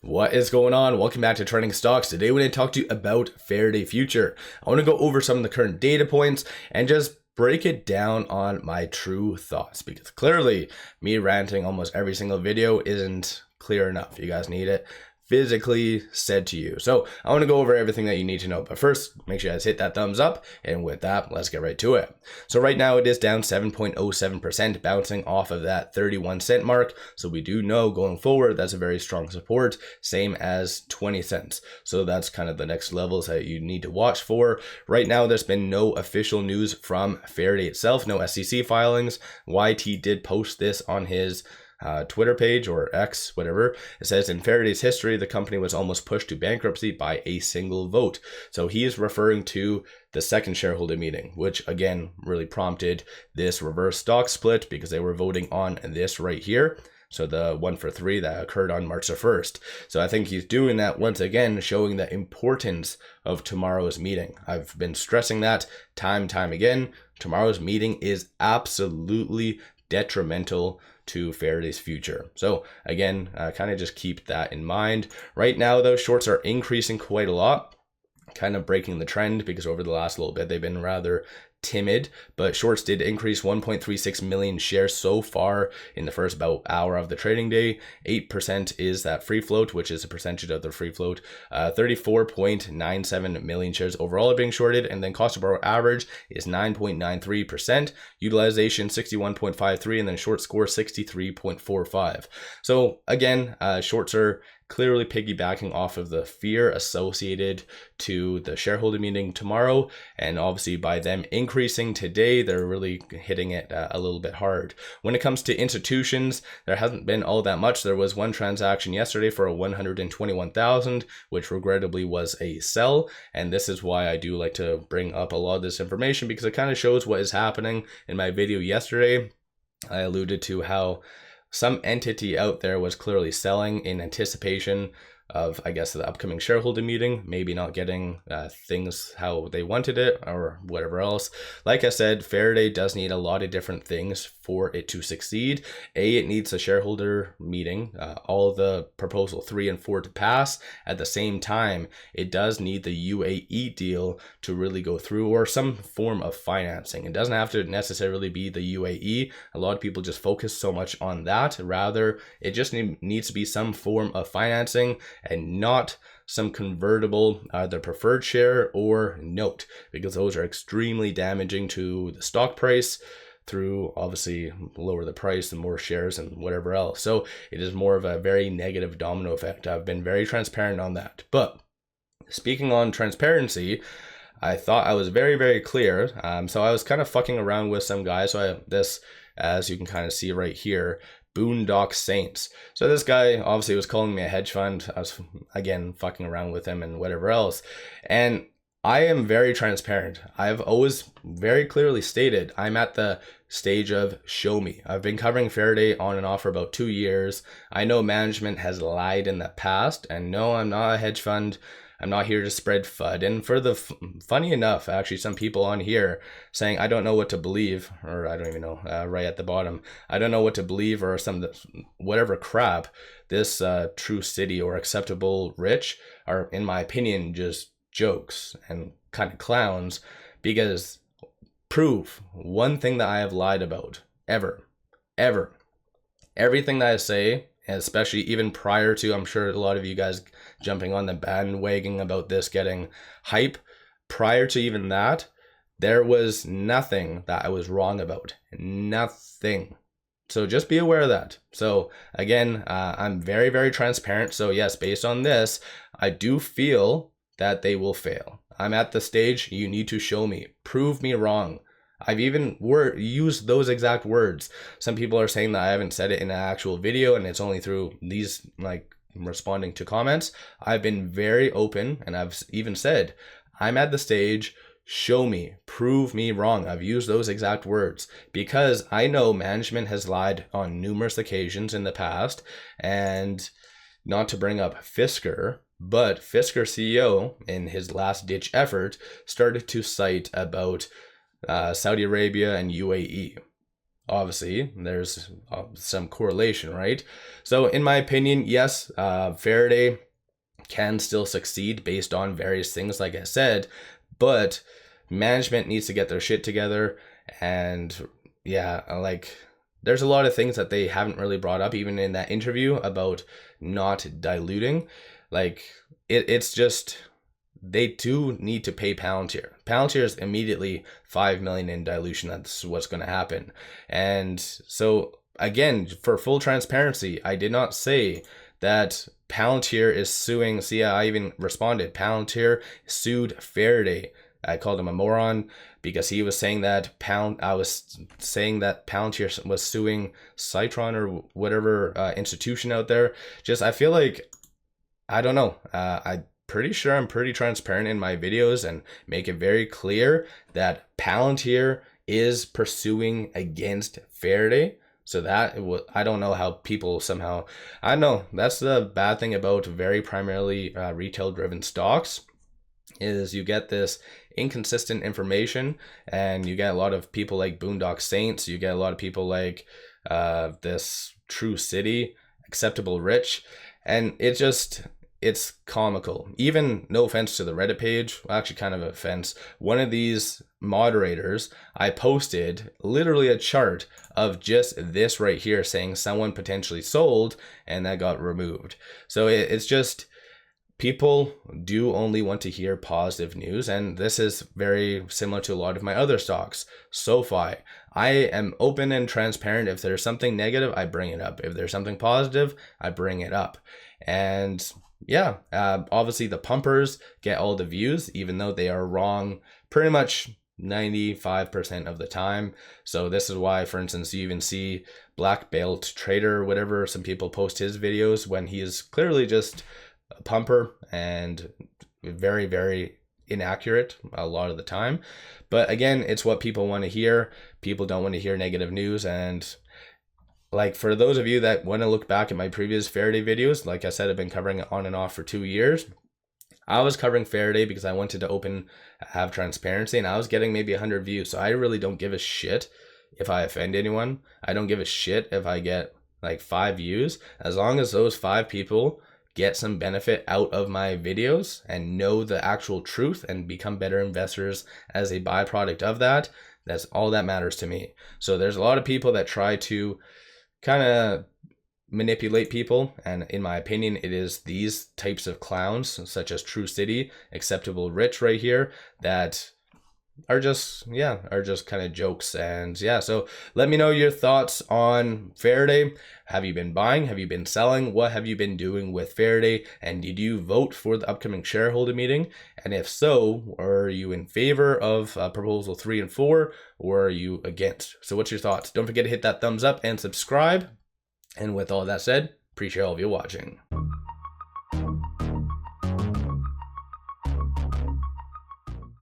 What is going on? Welcome back to Trending Stocks. Today we're going to talk to you about Faraday Future. I want to go over some of the current data points and just break it down on my true thoughts, because clearly me ranting almost every single video isn't clear enough. You guys need it physically said to you. So I want to go over everything that you need to know. But first, make sure you guys hit that thumbs up. And with that, let's get right to it. So right now it is down 7.07%, bouncing off of that 31-cent mark. So we do know going forward, that's a very strong support, same as 20 cents. So that's kind of the next levels that you need to watch for. Right now, there's been no official news from Faraday itself, no SEC filings. YT did post this on his Twitter page or X, whatever. It says, in Faraday's history, the company was almost pushed to bankruptcy by a single vote. So he is referring to the second shareholder meeting, which again really prompted this reverse stock split because they were voting on this right here. So the 1-for-3 that occurred on March the 1st. So I think he's doing that once again, showing the importance of tomorrow's meeting. I've been stressing that time again. Tomorrow's meeting is absolutely detrimental to Faraday's future. So again, kind of just keep that in mind. Right now, those shorts are increasing quite a lot, kind of breaking the trend because over the last little bit, they've been rather timid, but shorts did increase 1.36 million shares so far in the first about hour of the trading day. 8% is that free float, which is a percentage of the free float. 34.97 million shares overall are being shorted, and then cost to borrow average is 9.93%, utilization 61.53, and then short score 63.45. So again, shorts are clearly piggybacking off of the fear associated to the shareholder meeting tomorrow, and obviously by them increasing today, they're really hitting it a little bit hard. When it comes to institutions, there hasn't been all that much. There was one transaction yesterday for a 121,000, which regrettably was a sell, and this is why I do like to bring up a lot of this information, because it kind of shows what is happening. In my video yesterday, I alluded to how some entity out there was clearly selling in anticipation of, I guess, the upcoming shareholder meeting, maybe not getting things how they wanted it or whatever else. Like I said, Faraday does need a lot of different things for it to succeed. It needs a shareholder meeting, all the proposal 3 and 4 to pass. At the same time, it does need the UAE deal to really go through, or some form of financing. It doesn't have to necessarily be the UAE. A lot of people just focus so much on that. Rather, it just needs to be some form of financing, and not some convertible, either preferred share or note, because those are extremely damaging to the stock price through, obviously, lower the price, the more shares and whatever else. So it is more of a very negative domino effect. I've been very transparent on that. But speaking on transparency, I thought I was very clear. So I was kind of fucking around with some guys. So this, as you can kind of see right here, Boondock Saints. So this guy obviously was calling me a hedge fund. I was, again, fucking around with him and whatever else. And I am very transparent. I've always very clearly stated I'm at the stage of show me. I've been covering Faraday on and off for about 2 years. I know management has lied in the past, and no, I'm not a hedge fund. I'm not here to spread FUD. And for the funny enough, actually, some people on here saying, I don't know what to believe, or I don't even know, right at the bottom, I don't know what to believe, or some whatever crap. This True City or Acceptable Rich are, in my opinion, just jokes and kind of clowns, because prove one thing that I have lied about ever. Everything that I say, especially even prior to, I'm sure a lot of you guys jumping on the bandwagon about this getting hype, prior to even that, there was nothing that I was wrong about. Nothing. So just be aware of that. So again, I'm very transparent. So yes, based on this, I do feel that they will fail. I'm at the stage, you need to show me, prove me wrong. I've even used those exact words. Some people are saying that I haven't said it in an actual video and it's only through these, like, responding to comments. I've been very open, and I've even said, I'm at the stage, show me, prove me wrong. I've used those exact words because I know management has lied on numerous occasions in the past. And not to bring up Fisker, but Fisker CEO, in his last ditch effort, started to cite about Saudi Arabia and UAE. obviously there's some correlation, right? So in my opinion, yes, Faraday can still succeed based on various things, like I said, but management needs to get their shit together. And yeah, like there's a lot of things that they haven't really brought up, even in that interview, about not diluting. Like it's just, they do need to pay Palantir. Palantir is immediately 5 million in dilution. That's what's going to happen. And so again, for full transparency, I did not say that Palantir is suing. See, yeah, I even responded. Palantir sued Faraday. I called him a moron because he was saying that I was saying that Palantir was suing 𝗖𝗧 or whatever institution out there. Just, I feel like, I don't know. I'm pretty sure I'm pretty transparent in my videos and make it very clear that Palantir is pursuing against Faraday. So that, I don't know how people somehow, I don't know, that's the bad thing about very primarily retail driven stocks, is you get this inconsistent information, and you get a lot of people like Boondock Saints, you get a lot of people like this 𝗪𝗓𝗧𝗪, Acceptable Rich, and it's comical. Even, no offense to the Reddit page, well, actually kind of offense, one of these moderators, I posted literally a chart of just this right here saying someone potentially sold, and that got removed. So it's just, people do only want to hear positive news, and this is very similar to a lot of my other stocks. 𝗪𝗎, I am open and transparent. If there's something negative, I bring it up. If there's something positive, I bring it up. And yeah, obviously the pumpers get all the views, even though they are wrong pretty much 95% of the time. So this is why, for instance, you even see Black Belt Trader or whatever, some people post his videos when he is clearly just a pumper and very, very inaccurate a lot of the time. But again, it's what people want to hear. People don't want to hear negative news. And like, for those of you that want to look back at my previous Faraday videos, like I said, I've been covering it on and off for 2 years. I was covering Faraday because I wanted to have transparency, and I was getting maybe 100 views. So I really don't give a shit if I offend anyone. I don't give a shit if I get like 5 views, as long as those 5 people get some benefit out of my videos and know the actual truth and become better investors as a byproduct of that. That's all that matters to me. So there's a lot of people that try to kind of manipulate people, and in my opinion, it is these types of clowns such as 𝗪𝗧𝗪, Acceptable Rich right here, that are just kind of jokes. And yeah, so let me know your thoughts on Faraday. Have you been buying? Have you been selling? What have you been doing with Faraday? And did you vote for the upcoming shareholder meeting? And if so, are you in favor of proposal 3 and 4, or are you against? So what's your thoughts? Don't forget to hit that thumbs up and subscribe. And with all that said, appreciate all of you watching.